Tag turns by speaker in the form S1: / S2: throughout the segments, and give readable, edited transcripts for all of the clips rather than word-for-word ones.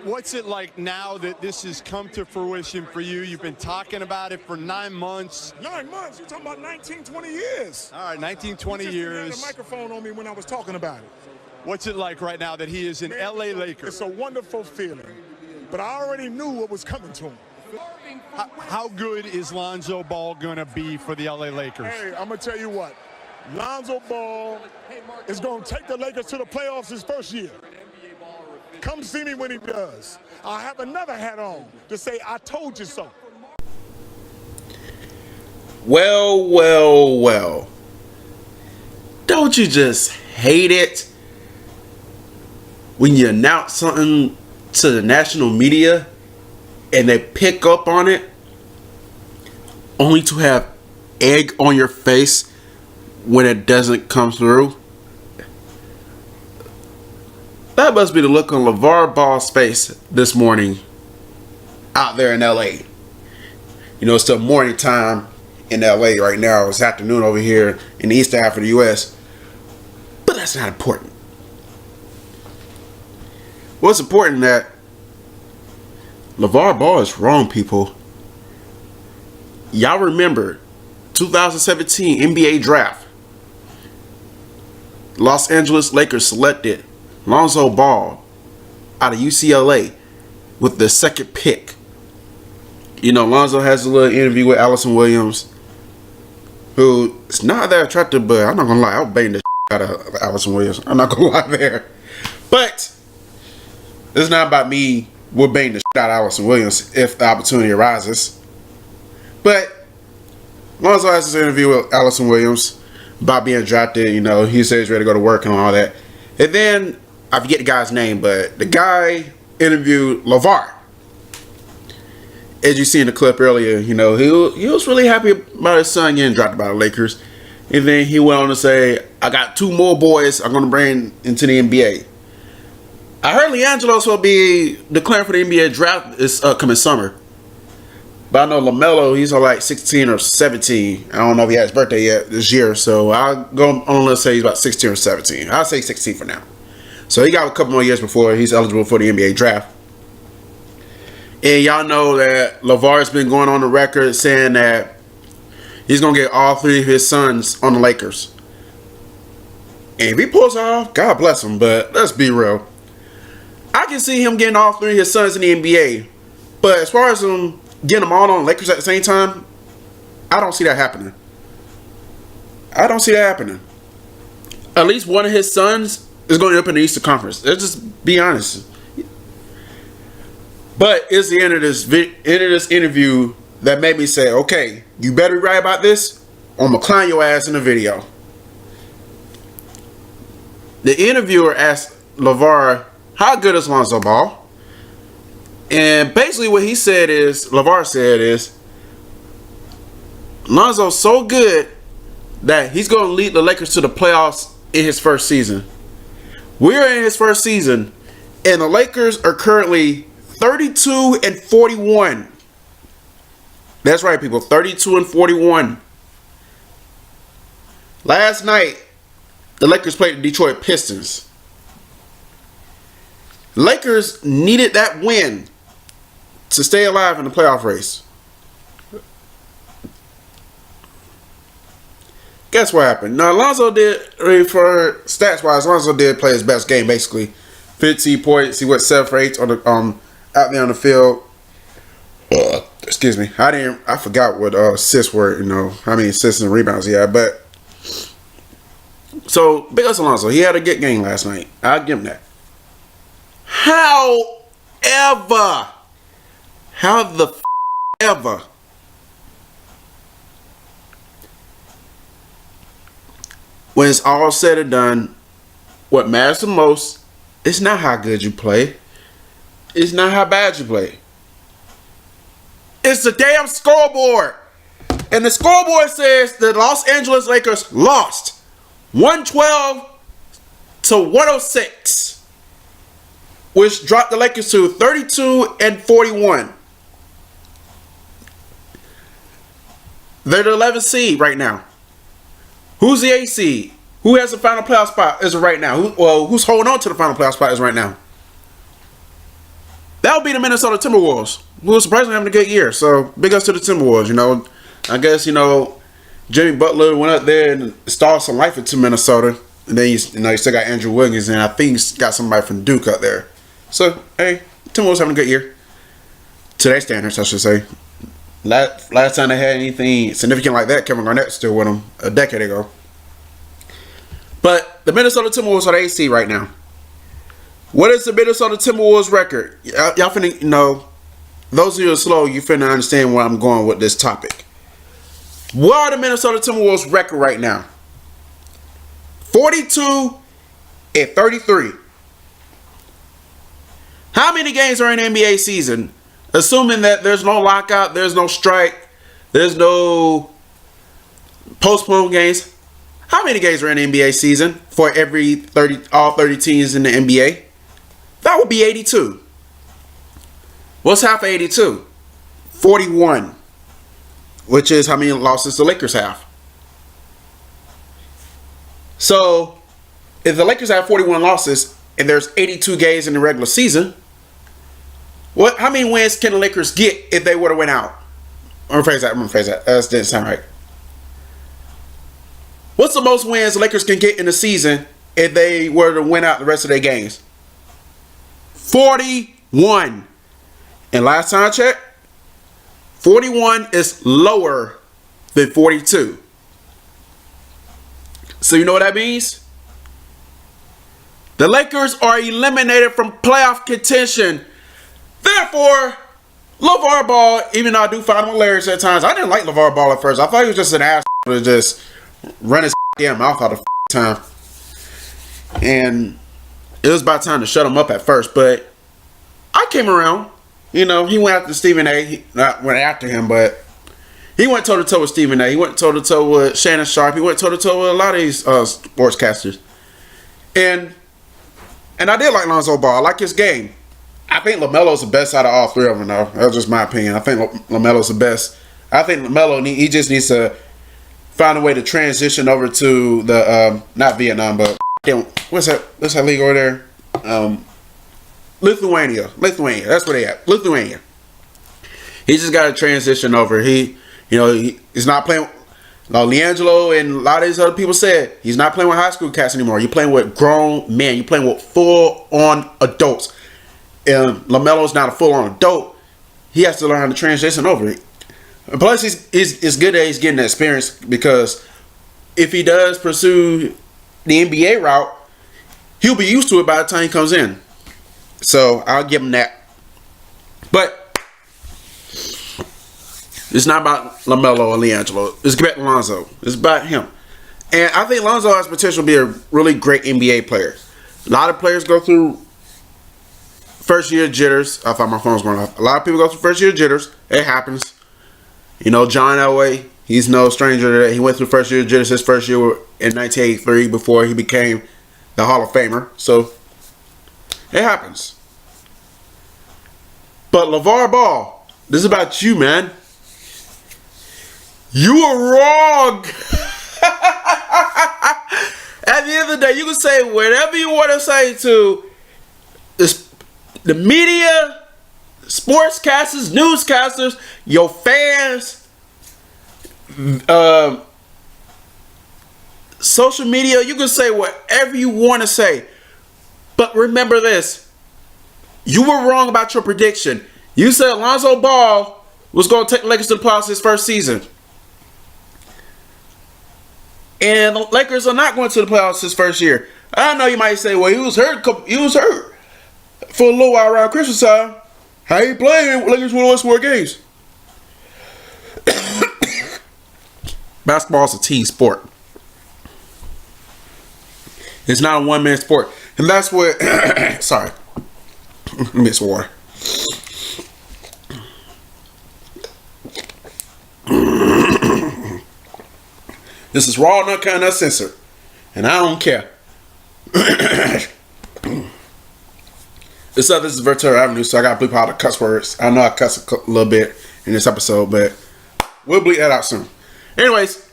S1: What's it like now that this has come to fruition for you? You've been talking about it for 9 months.
S2: 9 months? You're talking about 19, 20 years.
S1: All right, 19, 20
S2: you
S1: years.
S2: Had a microphone on me when I was talking about it.
S1: What's it like right now that he is an LA Laker?
S2: It's a wonderful feeling, but I already knew what was coming to him.
S1: How good is Lonzo Ball going to be for the LA Lakers?
S2: Hey, I'm going to tell you what. Lonzo Ball is going to take the Lakers to the playoffs his first year. Come see me when he does. I'll have another hat on to say, I told you so.
S3: Well, well, well. Don't you just hate it when you announce something to the national media and they pick up on it only to have egg on your face when it doesn't come through? That must be the look on LaVar Ball's face this morning out there in LA. You know, it's still morning time in LA right now. It's afternoon over here in the eastern half of the US. But that's not important. What's important that LaVar Ball is wrong, people. Y'all remember 2017 NBA draft. Los Angeles Lakers selected Lonzo Ball out of UCLA with the second pick. You know, Lonzo has a little interview with Allison Williams, who is not that attractive, but I'm not gonna lie, I'll bang the out of Allison Williams. I'm not gonna lie there. But it's not about me. We'll bang the out of Allison Williams if the opportunity arises. But Lonzo has this interview with Allison Williams about being drafted. You know, he says he's ready to go to work and all that. And then I forget the guy's name, but the guy interviewed LaVar. As you see in the clip earlier, you know, he was really happy about his son getting drafted by the Lakers. And then he went on to say, I got 2 more boys I'm going to bring into the NBA. I heard LiAngelo's will be declaring for the NBA draft this upcoming summer. But I know LaMelo, he's on like 16 or 17. I don't know if he had his birthday yet this year. So I'll go on, let's say he's about 16 or 17. I'll say 16 for now. So he got a couple more years before he's eligible for the NBA draft. And y'all know that LaVar's been going on the record saying that he's going to get all 3 of his sons on the Lakers. And if he pulls off, God bless him. But let's be real. I can see him getting all 3 of his sons in the NBA. But as far as him getting them all on the Lakers at the same time, I don't see that happening. I don't see that happening. At least one of his sons is going to end up in the Eastern Conference. Let's just be honest. But it's the end of this interview that made me say, okay, you better be right about this, or I'm going to clown your ass in the video. The interviewer asked LaVar, how good is Lonzo Ball? And basically what he said is, LaVar said is, Lonzo's so good that he's going to lead the Lakers to the playoffs in his first season. We're in his first season, and the Lakers are currently 32-41. That's right, people, 32-41. Last night, the Lakers played the Detroit Pistons. Lakers needed that win to stay alive in the playoff race. Guess what happened? Now, Lonzo did, for stats-wise, Lonzo did play his best game, basically. 15 points. He went 7 for 8 on the out there on the field. Excuse me. I forgot what assists were, you know, how many assists and rebounds he had. But, so, big ups to Lonzo. He had a good game last night. I'll give him that. However, when it's all said and done, what matters the most is not how good you play. It's not how bad you play. It's the damn scoreboard. And the scoreboard says the Los Angeles Lakers lost 112-106. which dropped the Lakers to 32-41. They're the 11th seed right now. Who's the 8th seed? Who has the final playoff spot as of right now? Who's holding on to the final playoff spot as of right now? That would be the Minnesota Timberwolves, who are surprisingly having a good year. So, big ups to the Timberwolves, you know. I guess, you know, Jimmy Butler went up there and installed some life into Minnesota. And then, you still got Andrew Wiggins, and I think he's got somebody from Duke up there. So, hey, Timberwolves having a good year. To their standards, I should say. Last time they had anything significant like that, Kevin Garnett's still with them a decade ago. But the Minnesota Timberwolves are the 8th seed right now. What is the Minnesota Timberwolves record? Y'all finna, you know, those of you who are slow, you finna understand where I'm going with this topic. What are the Minnesota Timberwolves record right now? 42-33. How many games are in the NBA season? Assuming that there's no lockout, there's no strike, there's no postponed games. How many games are in the NBA season for all 30 teams in the NBA? That would be 82. What's half of 82? 41. Which is how many losses the Lakers have. So, if the Lakers have 41 losses and there's 82 games in the regular season, how many wins can the Lakers get if they were to win out? I'm gonna rephrase that. That didn't sound right. What's the most wins the Lakers can get in the season if they were to win out the rest of their games? 41. And last time I checked, 41 is lower than 42. So you know what that means? The Lakers are eliminated from playoff contention. Therefore, LaVar Ball, even though I do find him hilarious at times, I didn't like LaVar Ball at first. I thought he was just an ass to just run his damn mouth out of time. And it was about time to shut him up at first, but I came around. You know, he went after Stephen A. He not went after him, but he went toe-to-toe with Stephen A. He went toe-to-toe with Shannon Sharp. He went toe-to-toe with a lot of these sportscasters. And I did like Lonzo Ball. I like his game. I think LaMelo's the best out of all three of them, though. That's just my opinion. I think LaMelo's the best. I think LaMelo, he just needs to find a way to transition over to the, not Vietnam, but what's that league over there? Lithuania. That's where they at. Lithuania. He just got to transition over. He's not playing. LiAngelo and a lot of these other people said he's not playing with high school cats anymore. You're playing with grown men. You're playing with full-on adults. And LaMelo's not a full-on adult. He has to learn how to transition over it. Plus, it's good that he's getting the experience, because if he does pursue the NBA route, he'll be used to it by the time he comes in. So I'll give him that. But it's not about LaMelo or LiAngelo. It's about Lonzo. It's about him. And I think Lonzo has potential to be a really great NBA player. A lot of players go through first year jitters. I thought my phone was going off. A lot of people go through first year jitters. It happens. You know, John Elway, he's no stranger to that. He went through first year jitters his first year in 1983 before he became the Hall of Famer. So it happens. But LaVar Ball, this is about you, man. You were wrong. At the end of the day, you can say whatever you want to say to the media, sportscasters, newscasters, your fans, social media. You can say whatever you want to say. But remember this. You were wrong about your prediction. You said Lonzo Ball was going to take the Lakers to the playoffs his first season. And the Lakers are not going to the playoffs his first year. I know you might say, well, he was hurt for a little while around Christmas time. How you playing? Lakers won 4 games. Basketball is a team sport. It's not a one-man sport. And that's what... sorry. Let me get some water. This is raw, not kind of censored. And I don't care. This is Ventura Avenue, so I gotta bleep out the cuss words. I know I cuss a little bit in this episode, but we'll bleep that out soon. Anyways,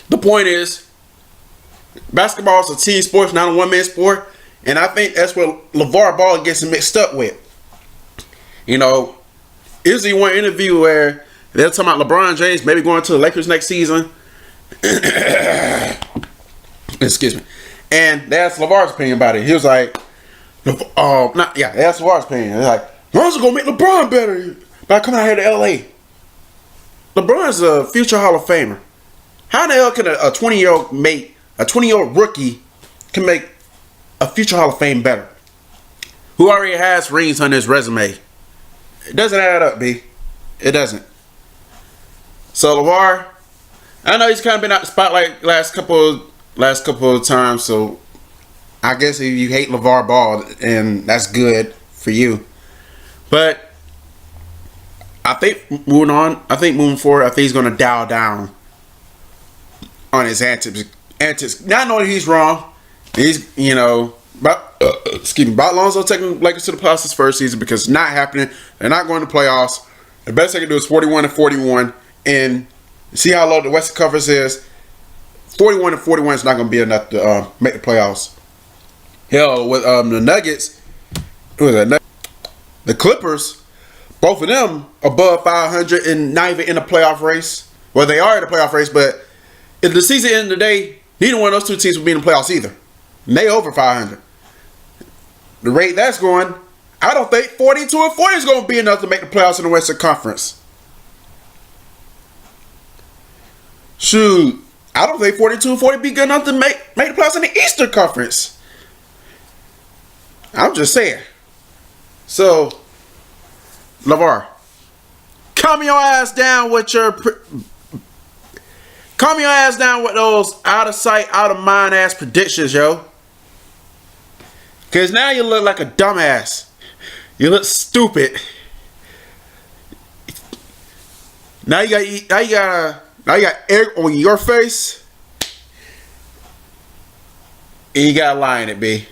S3: the point is, basketball is a team sport, not a one-man sport, and I think that's what LaVar Ball gets mixed up with. You know, Izzy one interview where they're talking about LeBron James maybe going to the Lakers next season. Excuse me. And they asked LaVar's opinion about it. He was like, they asked LaVar's opinion. They're like, Lonzo gonna make LeBron better by coming out here to LA. LeBron's a future Hall of Famer. How the hell can a 20-year-old rookie can make a future Hall of Fame better? Who already has rings on his resume? It doesn't add up, B. It doesn't. So LaVar, I know he's kind of been out the spotlight last couple of times, so I guess if you hate LaVar Ball, and that's good for you. But I think moving forward, I think he's gonna dial down on his antics. Not knowing he's wrong. He's about Lonzo taking Lakers to the playoffs this first season because it's not happening. They're not going to playoffs. The best they can do is 41-41, and see how low the Western Conference is. 41-41 is not going to be enough to make the playoffs. Hell, with the Nuggets, the Clippers, both of them above 500 and not even in a playoff race. Well, they are in a playoff race, but if the season ended today, neither one of those two teams will be in the playoffs either. And they over 500. The rate that's going, I don't think 42-40 is going to be enough to make the playoffs in the Western Conference. Shoot, I don't think 42-40 be good enough to make the playoffs in the Eastern Conference. I'm just saying. So, LaVar, calm your ass down with those out of sight, out of mind ass predictions, yo. Cause now you look like a dumbass. You look stupid. Now you got air on your face, and you got a lie in it, B.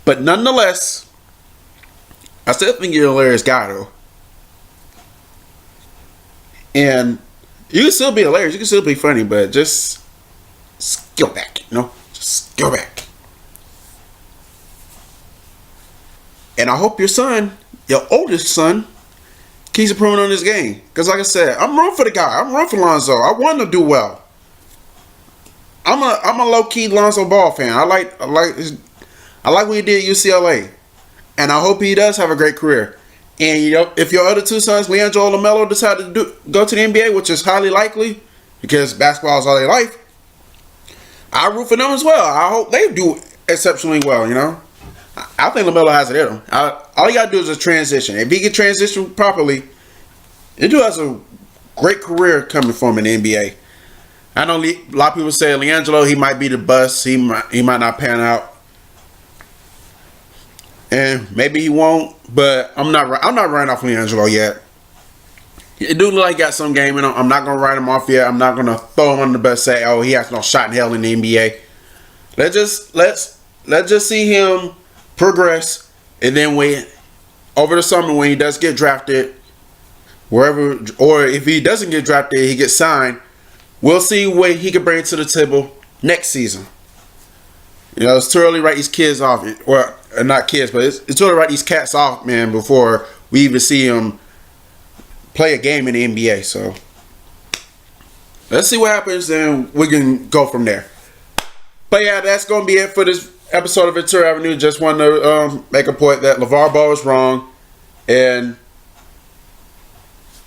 S3: But nonetheless, I still think you're a hilarious guy, though. And you can still be hilarious, you can still be funny, but just scale back, just scale back. And I hope your son, your oldest son, keeps improving on this game. Because like I said, I'm rooting for the guy. I'm rooting for Lonzo. I want him to do well. I'm a low-key Lonzo Ball fan. I like what he did at UCLA. And I hope he does have a great career. And if your other two sons, Leandro and LaMelo, decide to go to the NBA, which is highly likely because basketball is all their life, I root for them as well. I hope they do exceptionally well, I think LaMelo has it in him. All you got to do is a transition. If he can transition properly, he has a great career coming from in the NBA. I know a lot of people say Leandro, he might be the bust. He might not pan out. And maybe he won't, but I'm not writing off Leandro yet. It do look like he got some game in him. I'm not gonna write him off yet. I'm not gonna throw him under the bus, say, oh, he has no shot in hell in the NBA. Let's just see him progress, and then over the summer when he does get drafted, wherever, or if he doesn't get drafted, he gets signed. We'll see what he can bring to the table next season. It's too early to write these kids off. Well, not kids, but it's too early to write these cats off, man, before we even see him play a game in the NBA. So let's see what happens, and we can go from there. But yeah, that's going to be it for this episode of Ventura Avenue. Just wanted to make a point that LaVar Ball was wrong, and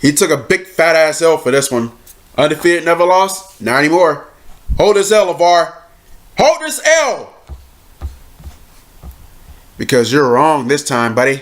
S3: he took a big fat ass L for this one. Undefeated, never lost, not anymore. Hold this L, LaVar. Hold this L. Because you're wrong this time, buddy.